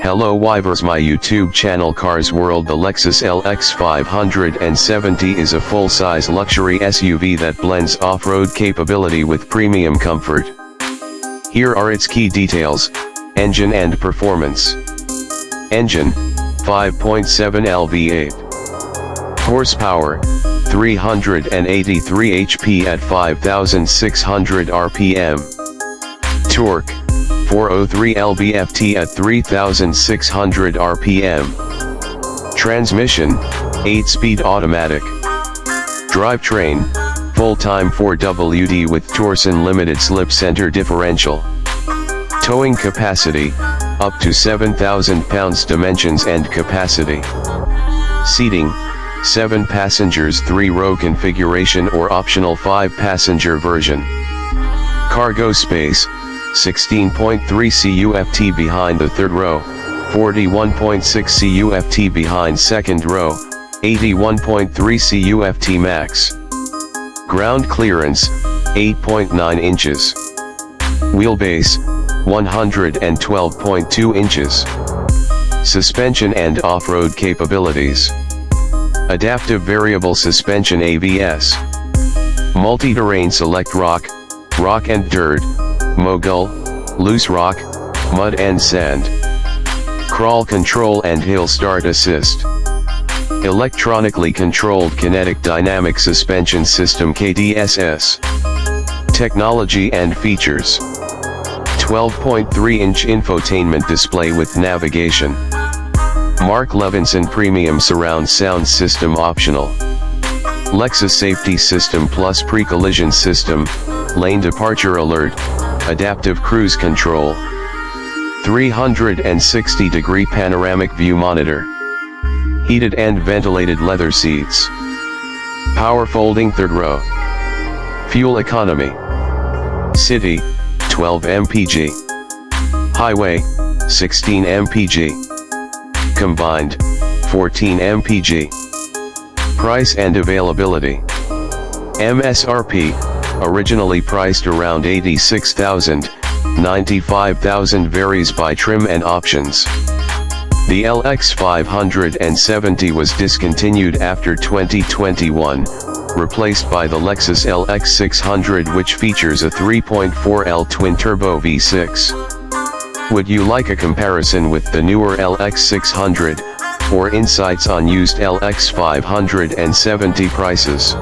Hello Wivers, my YouTube channel Cars World. The Lexus LX 570 is a full-size luxury SUV that blends off-road capability with premium comfort. Here are its key details: engine and performance. Engine, 5.7 L V8. Horsepower, 383 HP at 5,600 RPM. Torque, 403 lb-ft at 3,600 RPM. Transmission, 8-speed automatic. Drivetrain, full-time 4WD with Torsen limited slip center differential. Towing capacity, up to 7,000 pounds. Dimensions and capacity. Seating, 7 passengers 3-row configuration or optional 5-passenger version. Cargo space, 16.3 CUFT behind the third row, 41.6 CUFT behind second row, 81.3 CUFT max. Ground clearance, 8.9 inches. Wheelbase, 112.2 inches. Suspension and off-road capabilities. Adaptive variable suspension ABS. Multi-terrain select rock, rock and dirt, mogul, loose rock, mud and sand. Crawl control and hill start assist. Electronically controlled kinetic dynamic suspension system KDSS. Technology and features. 12.3-inch infotainment display with navigation. Mark Levinson premium surround sound system optional. Lexus safety system plus pre-collision system, lane departure alert, adaptive cruise control. 360-degree panoramic view monitor. Heated and ventilated leather seats. Power folding third row. Fuel economy. City, 12 mpg. Highway, 16 mpg. Combined, 14 mpg. Price and availability. MSRP, originally priced around $86,000, $95,000 varies by trim and options. The LX 570 was discontinued after 2021, replaced by the Lexus LX 600, which features a 3.4L twin-turbo V6. Would you like a comparison with the newer LX 600, or insights on used LX 570 prices?